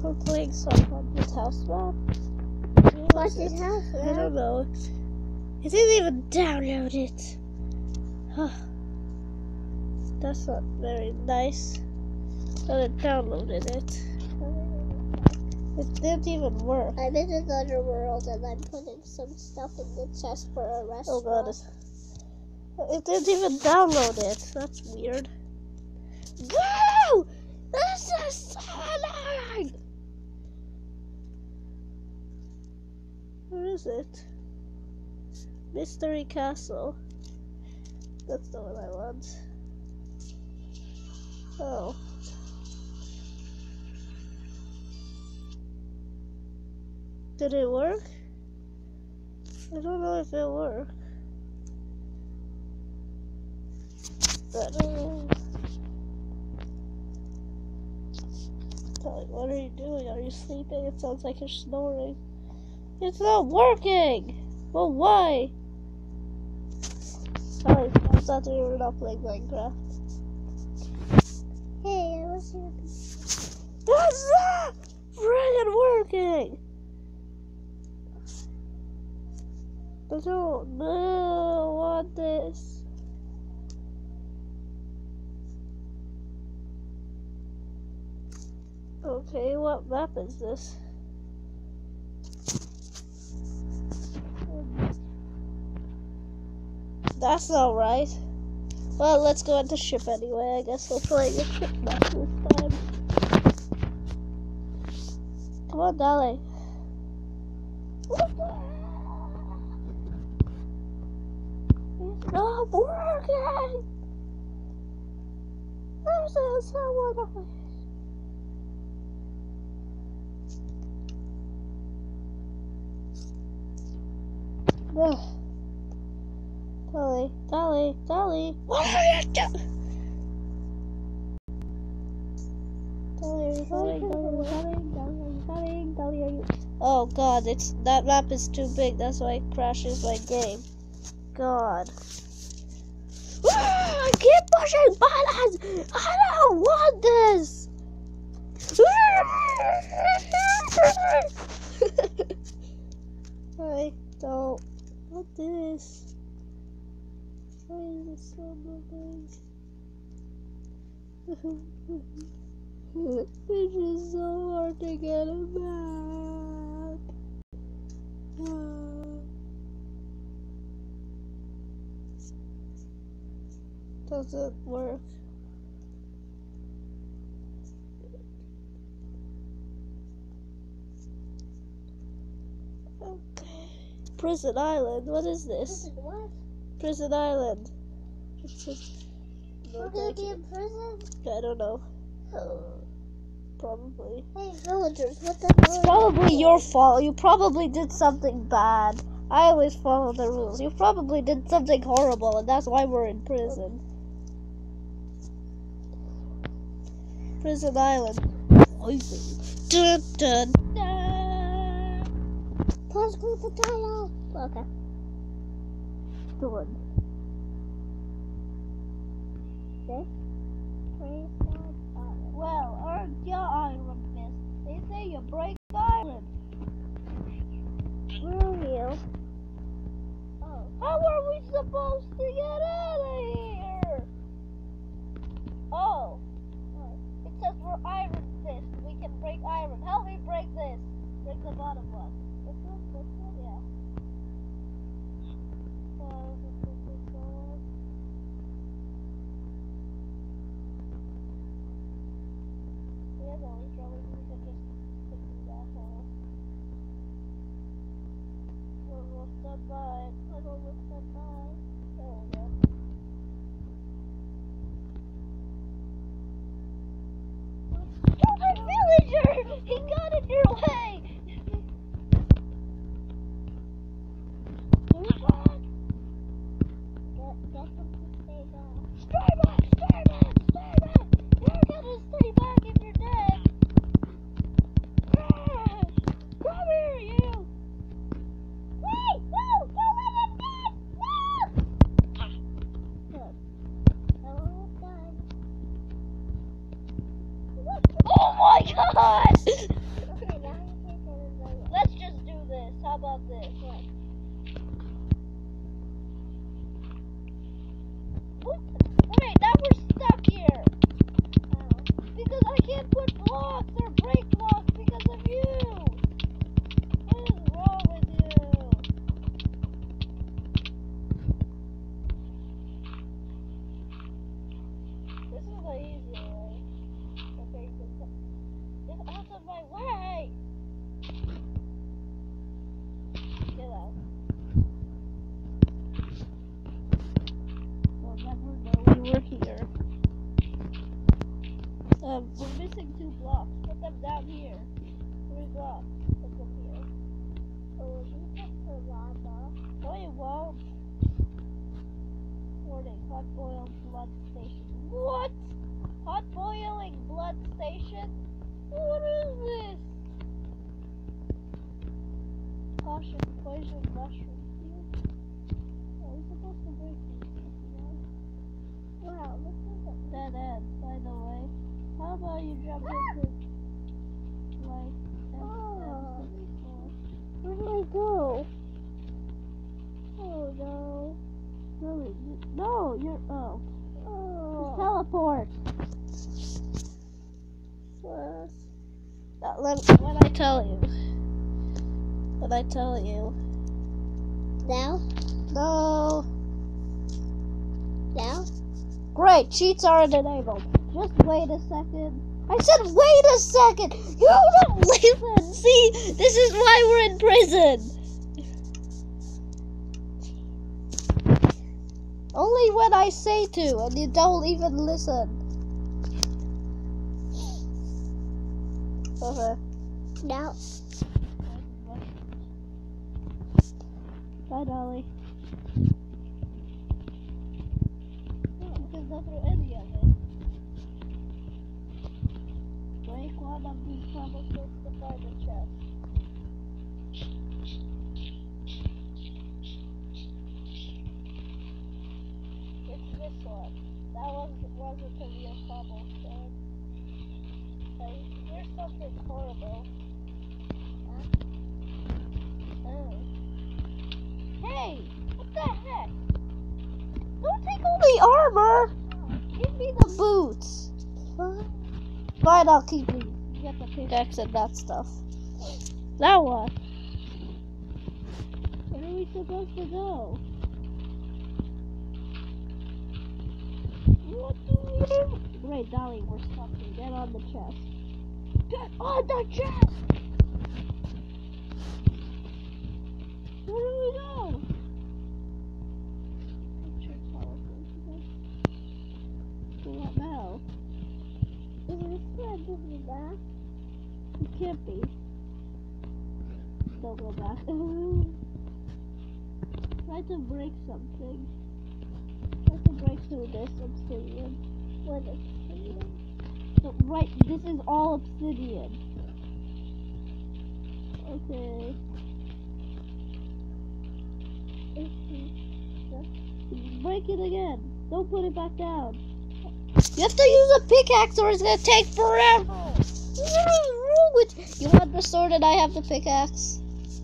We're playing some haunted house map. Haunted house map? I don't know. I didn't even download it. That's not very nice. But I downloaded it. It didn't even work. I'm in another world and I'm putting some stuff in the chest for a restaurant. Oh god. It didn't even download it. That's weird. Go! This is so annoying! Where is it? Mystery Castle. That's the one I want. Oh. Did it work? I don't know if it worked. But, what are you doing? Are you sleeping? It sounds like you're snoring. It's not working! Well, why? Sorry, I thought you were not playing Minecraft. Hey, I was here. What's that? Friggin' working! I don't want this. Okay, what map is this? That's not right. Well, let's go into ship anyway. I guess we're playing a ship map this time. Come on, Dali. It's not working! This is so wonderful. Dolly, what are you doing? Dolly, are you coming? Oh god, that map is too big, that's why it crashes my game. God. I keep pushing buttons! I don't want this! I don't want this. Why is it so moving? It's just so hard to get a map. Doesn't work. Okay. Prison Island, what is this? What? Prison Island. We're gonna be in prison? I don't know. Probably. Hey, villagers, what the hell? It's probably your fault. You probably did something bad. I always follow the rules. You probably did something horrible, and that's why we're in prison. Prison Island. Dun, dun, dun. Pause with the title. Okay. Good. Okay. Well, aren't you Iron Fist? They say you break iron. Where are you? Oh. How are we supposed to get out of here? Oh. It says we're Iron Fist. We can break iron. Help me break this. Break the bottom one. This one? This one? Yeah. Stupid villager! He got in your way! Get him to stay back. Stay back! You're gonna stay back if you're dead! Come here, you! Wait! No! Don't let him dead! No! Oh, done. Oh my god! this one. What? Wait, now we're stuck here. Because I can't put blocks or break blocks because of you. What is wrong with you? This is the easier way. Okay, get out of my way. Get out. We'll never know we were here. We're missing 2 blocks. Put them down here. 3 blocks. Put them here. Oh, you come for lava. No, it won't. Warning, hot boiled blood station. What? Hot boiling blood station? What is this? Caution, poison mushroom field. Are we supposed to break these? Wow, this is Dead end, by the way. How about you jump into like where did I go? Oh no. Really? No, you're Oh. Just teleport. When I tell you. When I tell you. Now? No. Now? Great, cheats aren't enabled. Just wait a second. I said wait a second! You don't listen! See, this is why we're in prison! Only when I say to, and you don't even listen. Okay. Now? Bye, Dolly. You can go through any of it. Break one of these cobblestones to find the chest. It's this one. That wasn't a real cobblestone. Okay, here's something horrible. Oh. Hey! What the heck? Don't take all the armor! Give me the boots! Fine, I'll keep these. Get the pickaxe and that stuff. Now what? Where are we supposed to go? What do we do? Great, Dolly, we're stuck here. Get on the chest. Get on the chest! Where do we go? So what now? Is this where this is back? It can't be. Don't go back. Try to break something. Try to break through this obsidian. What obsidian? So, right, this is all obsidian. Okay. Break it again. Don't put it back down. You have to use a pickaxe or it's gonna take forever. What is wrong with you? You want the sword and I have the pickaxe?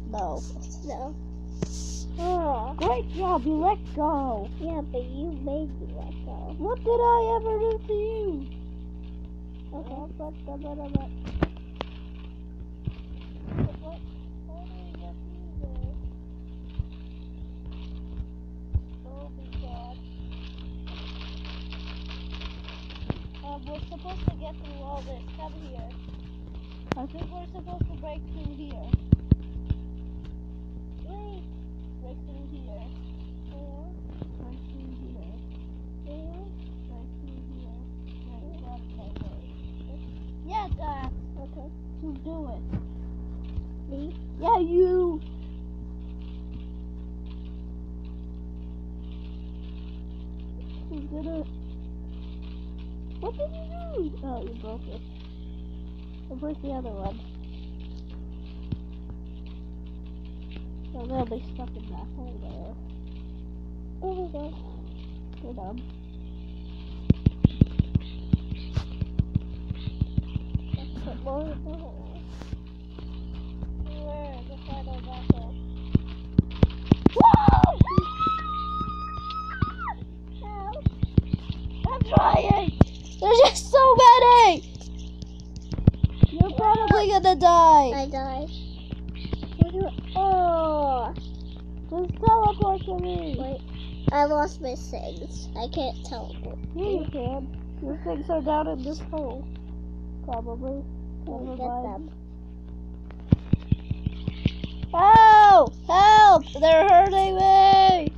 No. No. Oh, great job, you let go. Yeah, but you made me let go. What did I ever do to you? Okay. How do we get through this? Oh my god. We're supposed to get through all this. Come here. I think we're supposed to break through here. Wait. Break through here. Break through here. Break through here. Yeah, Dad. Okay. So do it. Me? Yeah, you. Who's gonna... What did you do? Oh, you broke it. I'll break the other one. So they'll be stuck in that hole there. Oh my god. You're dumb. Let's put more in the hole. Where is the final battle? There's just so many! You're probably gonna die. I died. Oh! Just teleport to me. Wait, I lost my things. I can't teleport. Yeah, you can. Your things are down in this hole. Probably. Let me Never get mind. them. Help! Help! They're hurting me!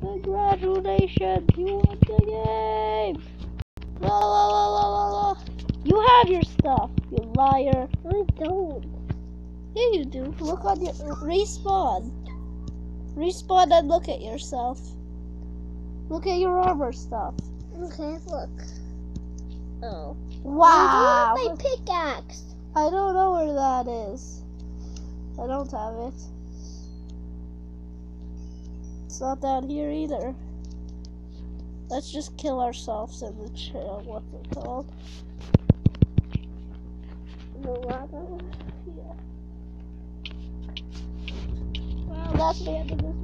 Congratulations! You won the game! La, la, la, la, la, la. You have your stuff, you liar. I don't. Yeah, you do. Look on your... Respawn. Respawn and look at yourself. Look at your armor stuff. Okay, look. Oh. Wow! I don't have my pickaxe. I don't know where that is. I don't have it. It's not down here either. Let's just kill ourselves in the trail. What's it called? The water. Yeah. Well, that's the end of this